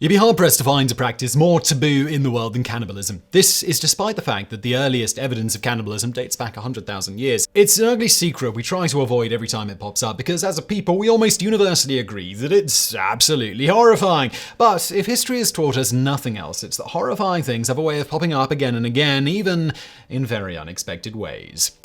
You'd be hard-pressed to find a practice more taboo in the world than cannibalism. This is despite the fact that the earliest evidence of cannibalism dates back 100,000 years. It's an ugly secret we try to avoid every time it pops up because as a people we almost universally agree that it's absolutely horrifying. But if history has taught us nothing else, it's that horrifying things have a way of popping up again and again, even in very unexpected ways.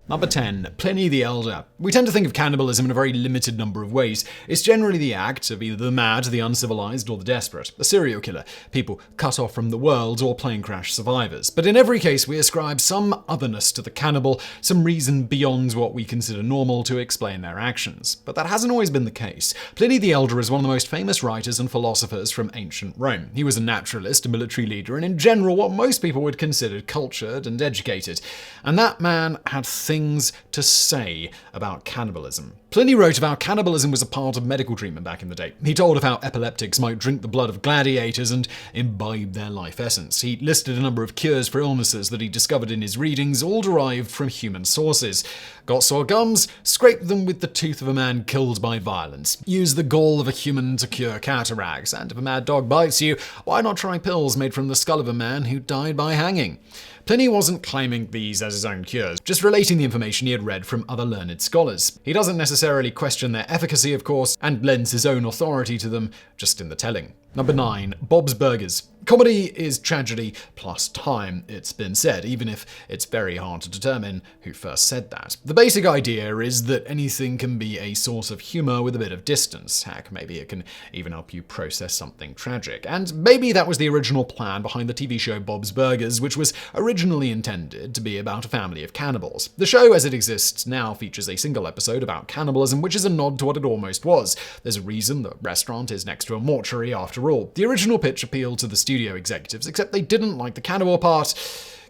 Number 10. Pliny the Elder. We tend to think of cannibalism in a very limited number of ways. It's generally the act of either the mad, the uncivilized, or the desperate. A serial killer, people cut off from the world, or plane crash survivors. But in every case, we ascribe some otherness to the cannibal, some reason beyond what we consider normal to explain their actions. But that hasn't always been the case. Pliny the Elder is one of the most famous writers and philosophers from ancient Rome. He was a naturalist, a military leader, and in general what most people would consider cultured and educated. And that man had things to say about cannibalism. Pliny wrote about cannibalism was a part of medical treatment back in the day. He told of how epileptics might drink the blood of gladiators and imbibe their life essence. He listed a number of cures for illnesses that he discovered in his readings, all derived from human sources. Got sore gums? Scrape them with the tooth of a man killed by violence. Use the gall of a human to cure cataracts. And if a mad dog bites you, why not try pills made from the skull of a man who died by hanging? Pliny wasn't claiming these as his own cures, just relating the information he had read from other learned scholars. He doesn't necessarily question their efficacy, of course, and lends his own authority to them just in the telling. Number 9. Bob's Burgers. Comedy is tragedy plus time, it's been said, even if it's very hard to determine who first said that. The basic idea is that anything can be a source of humor with a bit of distance. Heck, maybe it can even help you process something tragic. And maybe that was the original plan behind the TV show Bob's Burgers, which was originally intended to be about a family of cannibals. The show, as it exists now, features a single episode about cannibalism, which is a nod to what it almost was. There's a reason the restaurant is next to a mortuary after all. The original pitch appealed to the studio executives, except they didn't like the cannibal part.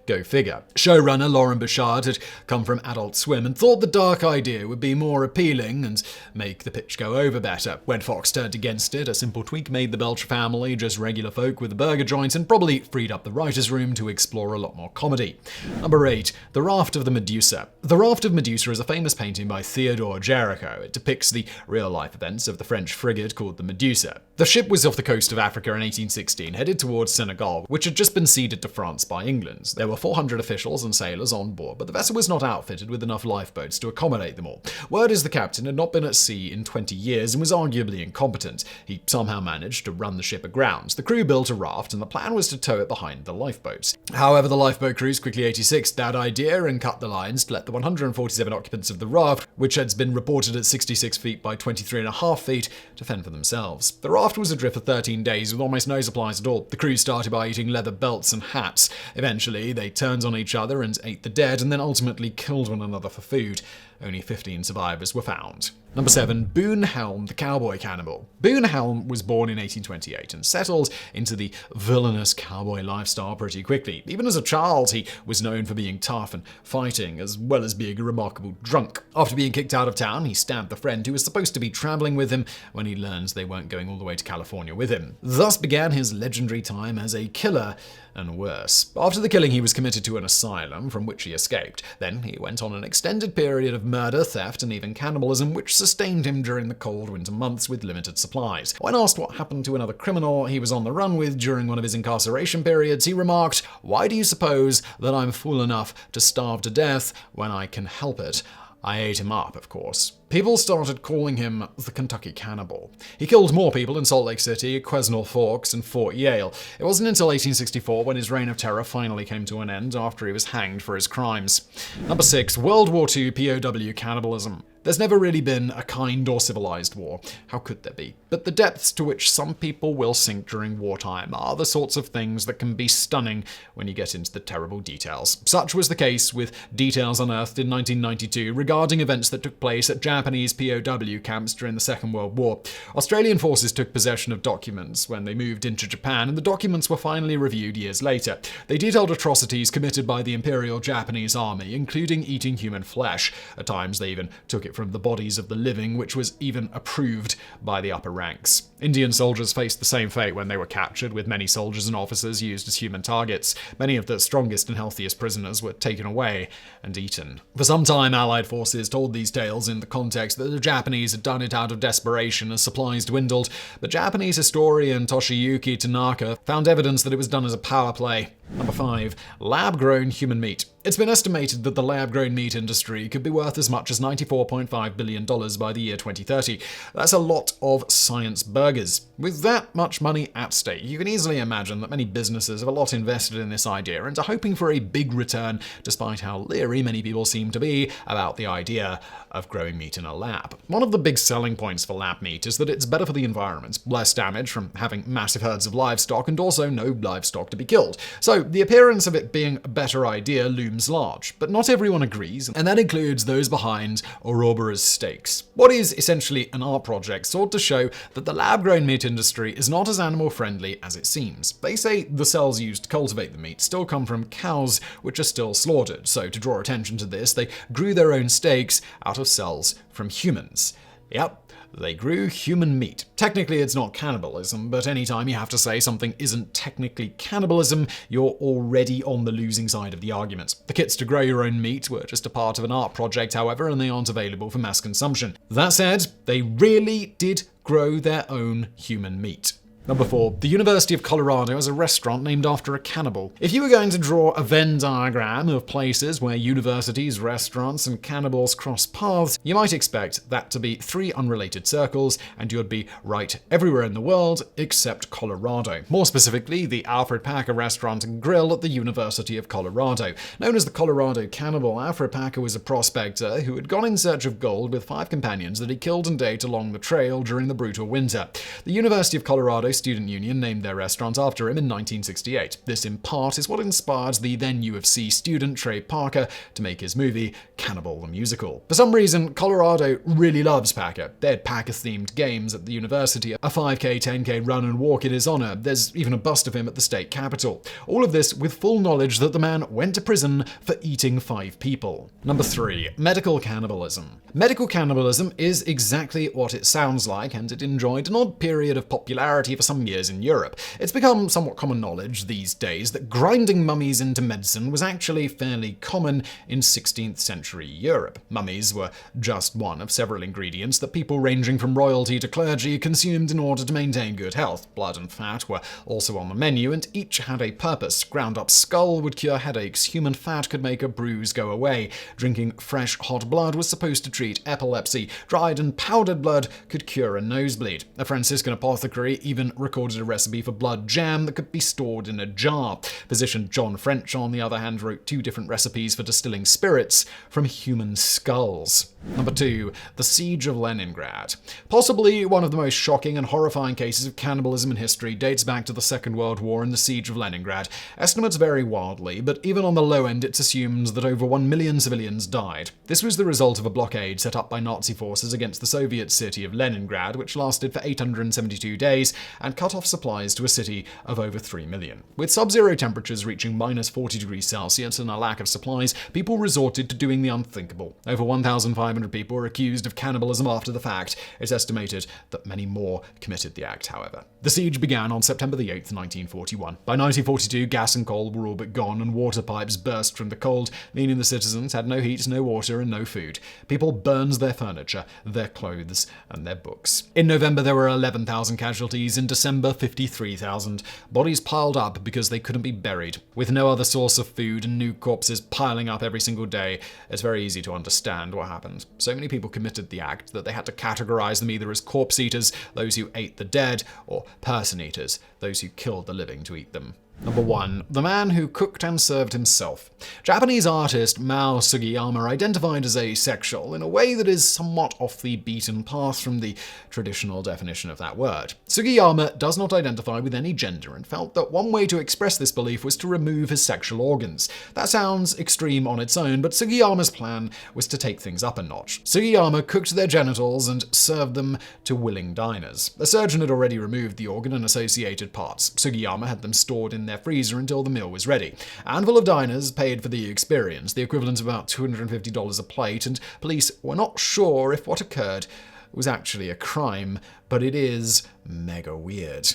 Go figure. Showrunner Lauren Bouchard had come from Adult Swim and thought the dark idea would be more appealing and make the pitch go over better. When Fox turned against it, a simple tweak made the Belcher family just regular folk with a burger joint and probably freed up the writer's room to explore a lot more comedy. Number 8. The Raft of the Medusa. The Raft of Medusa is a famous painting by Theodore Géricault. It depicts the real-life events of the French frigate called the Medusa. The ship was off the coast of Africa in 1816, headed towards Senegal, which had just been ceded to France by England. There were 400 officials and sailors on board, but the vessel was not outfitted with enough lifeboats to accommodate them all. Word is the captain had not been at sea in 20 years and was arguably incompetent. He somehow managed to run the ship aground. The crew built a raft, and the plan was to tow it behind the lifeboats. However, the lifeboat crews quickly 86'd that idea and cut the lines to let the 147 occupants of the raft, which had been reported at 66 feet by 23.5 feet, to fend for themselves. The raft was adrift for 13 days with almost no supplies at all. The crew started by eating leather belts and hats. Eventually, they turned on each other and ate the dead, and then ultimately killed one another for food. Only 15 survivors were found. Number 7. Boone Helm, the Cowboy Cannibal. Boone Helm was born in 1828 and settled into the villainous cowboy lifestyle pretty quickly. Even as a child, he was known for being tough and fighting, as well as being a remarkable drunk. After being kicked out of town, he stabbed the friend who was supposed to be traveling with him when he learned they weren't going all the way to California with him. Thus began his legendary time as a killer, and worse. After the killing, he was committed to an asylum from which he escaped. Then he went on an extended period of murder, theft, and even cannibalism, which sustained him during the cold winter months with limited supplies. When asked what happened to another criminal he was on the run with during one of his incarceration periods, he remarked, "Why do you suppose that I'm fool enough to starve to death when I can help it? I ate him up, of course." People started calling him the Kentucky Cannibal. He killed more people in Salt Lake City, Quesnel Forks, and Fort Yale. It wasn't until 1864 when his reign of terror finally came to an end after he was hanged for his crimes. Number 6. World War II POW Cannibalism. There's never really been a kind or civilized war. How could there be? But the depths to which some people will sink during wartime are the sorts of things that can be stunning when you get into the terrible details. Such was the case with details unearthed in 1992 regarding events that took place at Japanese POW camps during the Second World War. Australian forces took possession of documents when they moved into Japan, and the documents were finally reviewed years later. They detailed atrocities committed by the Imperial Japanese Army, including eating human flesh. At times, they even took it from the bodies of the living, which was even approved by the upper ranks. Indian soldiers faced the same fate when they were captured, with many soldiers and officers used as human targets. Many of the strongest and healthiest prisoners were taken away and eaten. For some time, Allied forces told these tales in the context that the Japanese had done it out of desperation as supplies dwindled, but Japanese historian Toshiyuki Tanaka found evidence that it was done as a power play. Number 5. Lab-grown human meat. It's been estimated that the lab-grown meat industry could be worth as much as $94.5 billion by the year 2030. That's a lot of science burgers. With that much money at stake, you can easily imagine that many businesses have a lot invested in this idea and are hoping for a big return, despite how leery many people seem to be about the idea of growing meat in a lab. One of the big selling points for lab meat is that it's better for the environment, less damage from having massive herds of livestock, and also no livestock to be killed. So the appearance of it being a better idea looms large, but not everyone agrees, and that includes those behind Ouroboros steaks. What is essentially an art project sought to show that the lab-grown meat industry is not as animal-friendly as it seems. They say the cells used to cultivate the meat still come from cows, which are still slaughtered, so to draw attention to this, they grew their own steaks out of cells from humans. Yep. They grew human meat. Technically, it's not cannibalism, but anytime you have to say something isn't technically cannibalism, you're already on the losing side of the argument. The kits to grow your own meat were just a part of an art project, however, and they aren't available for mass consumption. That said, they really did grow their own human meat. Number 4. The University of Colorado has a restaurant named after a cannibal. If you were going to draw a Venn diagram of places where universities, restaurants, and cannibals cross paths, you might expect that to be 3 unrelated circles, and you'd be right everywhere in the world except Colorado. More specifically, the Alfred Packer Restaurant and Grill at the University of Colorado. Known as the Colorado Cannibal, Alfred Packer was a prospector who had gone in search of gold with 5 companions that he killed and ate along the trail during the brutal winter. The University of Colorado Student Union named their restaurant after him in 1968. This, in part, is what inspired the then UFC student Trey Parker to make his movie Cannibal the Musical. For some reason, Colorado really loves Packer. They had Packer-themed games at the university, a 5K, 10K run and walk in his honor. There's even a bust of him at the state capitol. All of this with full knowledge that the man went to prison for eating 5 people. Number 3. Medical cannibalism. Medical cannibalism is exactly what it sounds like, and it enjoyed an odd period of popularity for some years in Europe. It's become somewhat common knowledge these days that grinding mummies into medicine was actually fairly common in 16th century Europe. Mummies were just one of several ingredients that people ranging from royalty to clergy consumed in order to maintain good health. Blood and fat were also on the menu, and each had a purpose. Ground up skull would cure headaches, human fat could make a bruise go away, drinking fresh hot blood was supposed to treat epilepsy, dried and powdered blood could cure a nosebleed. A Franciscan apothecary even recorded a recipe for blood jam that could be stored in a jar. Physician John French, on the other hand, wrote 2 different recipes for distilling spirits from human skulls. Number 2. The Siege of Leningrad. Possibly one of the most shocking and horrifying cases of cannibalism in history dates back to the Second World War and the Siege of Leningrad. Estimates vary wildly, but even on the low end it's assumed that over 1 million civilians died. This was the result of a blockade set up by Nazi forces against the Soviet city of Leningrad, which lasted for 872 days and cut off supplies to a city of over 3 million. With sub-zero temperatures reaching minus 40 degrees Celsius and a lack of supplies, people resorted to doing the unthinkable. Over 1,500 people were accused of cannibalism after the fact. It's estimated that many more committed the act, however. The siege began on September 8, 1941. By 1942, gas and coal were all but gone, and water pipes burst from the cold, meaning the citizens had no heat, no water, and no food. People burned their furniture, their clothes, and their books. In November, there were 11,000 casualties. In December, 53,000. Bodies piled up because they couldn't be buried. With no other source of food and new corpses piling up every single day, it's very easy to understand what happened. So many people committed the act that they had to categorize them either as corpse eaters, those who ate the dead, or person eaters, those who killed the living to eat them. Number 1. The man who cooked and served himself. Japanese artist Mao Sugiyama identified as asexual in a way that is somewhat off the beaten path from the traditional definition of that word. Sugiyama does not identify with any gender and felt that one way to express this belief was to remove his sexual organs. That sounds extreme on its own, but Sugiyama's plan was to take things up a notch. Sugiyama cooked their genitals and served them to willing diners. A surgeon had already removed the organ and associated parts. Sugiyama had them stored in in their freezer until the meal was ready. A handful of diners paid for the experience, the equivalent of about $250 a plate, and police were not sure if what occurred was actually a crime, but it is mega weird.